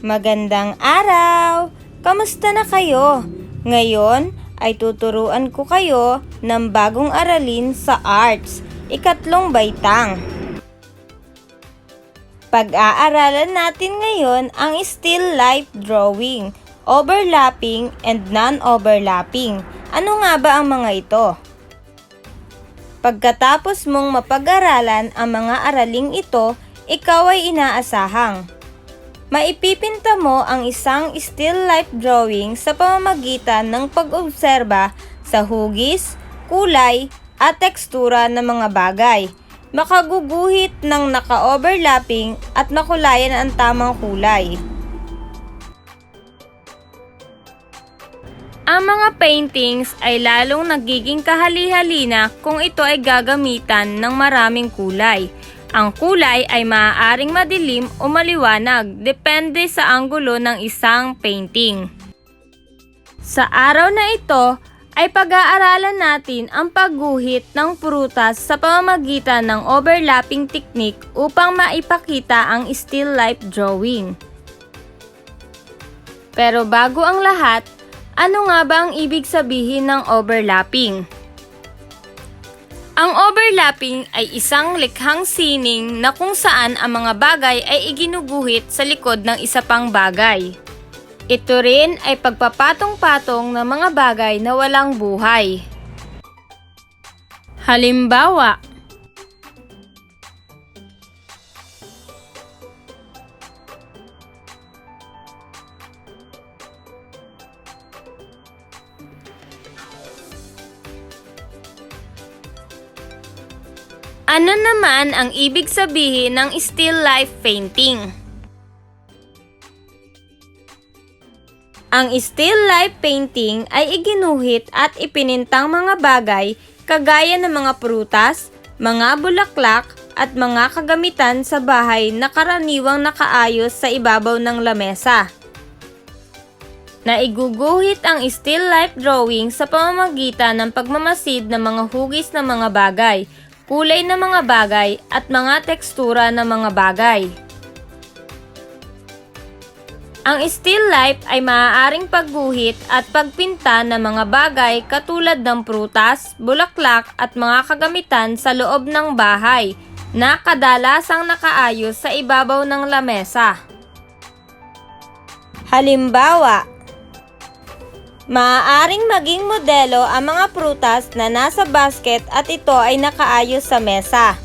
Magandang araw! Kamusta na kayo? Ngayon ay tuturuan ko kayo ng bagong aralin sa arts, ikatlong baitang. Pag-aaralan natin ngayon ang still life drawing, overlapping and non-overlapping. Ano nga ba ang mga ito? Pagkatapos mong mapag-aralan ang mga araling ito, ikaw ay inaasahang maipipinta mo ang isang still life drawing sa pamamagitan ng pag-obserba sa hugis, kulay, at tekstura ng mga bagay. Makaguguhit ng naka-overlapping at makulayan ang tamang kulay. Ang mga paintings ay lalong nagiging kahali-halina kung ito ay gagamitan ng maraming kulay. Ang kulay ay maaaring madilim o maliwanag, depende sa anggulo ng isang painting. Sa araw na ito, ay pag-aaralan natin ang pagguhit ng prutas sa pamamagitan ng overlapping technique upang maipakita ang still life drawing. Pero bago ang lahat, ano nga ba ang ibig sabihin ng overlapping? Ang overlapping ay isang likhang sining na kung saan ang mga bagay ay iginuguhit sa likod ng isa pang bagay. Ito rin ay pagpapatong-patong ng mga bagay na walang buhay. Halimbawa, ano naman ang ibig sabihin ng still life painting? Ang still life painting ay iginuhit at ipinintang mga bagay kagaya ng mga prutas, mga bulaklak at mga kagamitan sa bahay na karaniwang nakaayos sa ibabaw ng lamesa. Naiguguhit ang still life drawing sa pamamagitan ng pagmamasid ng mga hugis ng mga bagay, kulay ng mga bagay at mga tekstura ng mga bagay. Ang still life ay maaaring pagguhit at pagpinta ng mga bagay katulad ng prutas, bulaklak at mga kagamitan sa loob ng bahay na kadalasang nakaayos sa ibabaw ng lamesa. Halimbawa, maaaring maging modelo ang mga prutas na nasa basket at ito ay nakaayos sa mesa.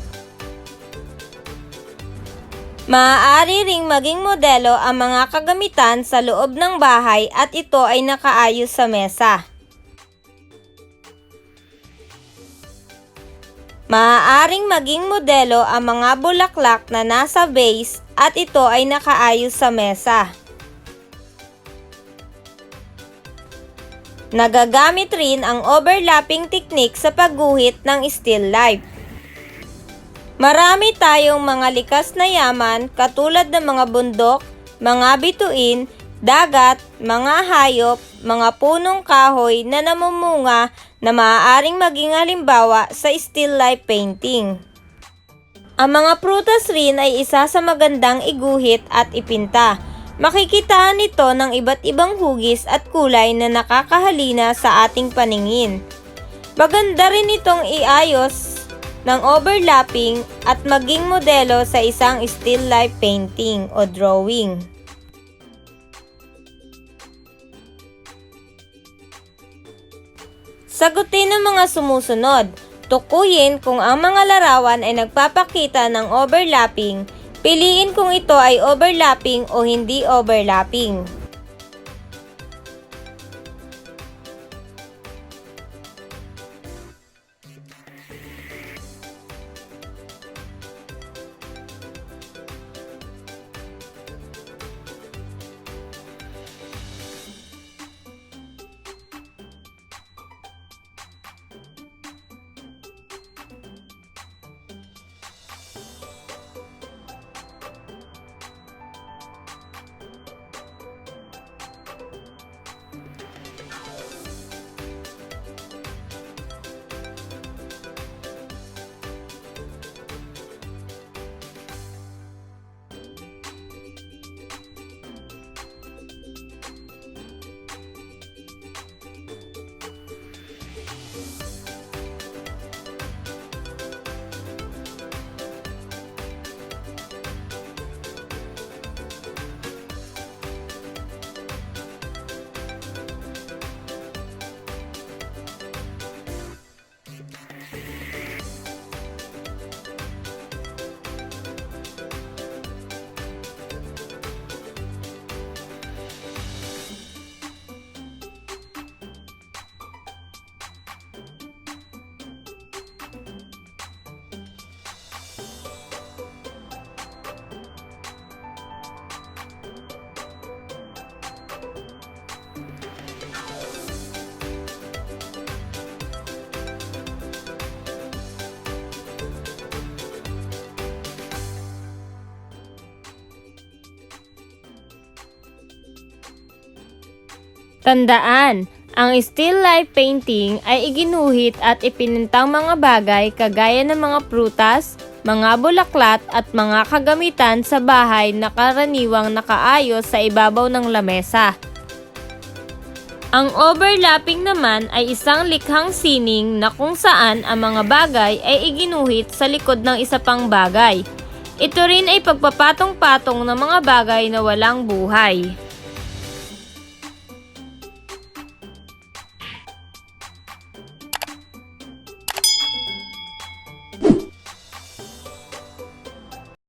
Maaari ring maging modelo ang mga kagamitan sa loob ng bahay at ito ay nakaayos sa mesa. Maaaring maging modelo ang mga bulaklak na nasa vase at ito ay nakaayos sa mesa. Nagagamit rin ang overlapping technique sa pagguhit ng still life. Marami tayong mga likas na yaman katulad ng mga bundok, mga bituin, dagat, mga hayop, mga punong kahoy na namumunga na maaaring maging halimbawa sa still life painting. Ang mga prutas rin ay isa sa magandang iguhit at ipinta. Makikitaan ito ng iba't ibang hugis at kulay na nakakahalina sa ating paningin. Maganda rin itong iayos ng overlapping at maging modelo sa isang still life painting o drawing. Sagutin ang mga sumusunod. Tukuyin kung ang mga larawan ay nagpapakita ng overlapping. Piliin kung ito ay overlapping o hindi overlapping. Tandaan, ang still life painting ay iginuhit at ipinintang mga bagay kagaya ng mga prutas, mga bulaklak at mga kagamitan sa bahay na karaniwang nakaayos sa ibabaw ng lamesa. Ang overlapping naman ay isang likhang sining na kung saan ang mga bagay ay iginuhit sa likod ng isa pang bagay. Ito rin ay pagpapatong-patong ng mga bagay na walang buhay.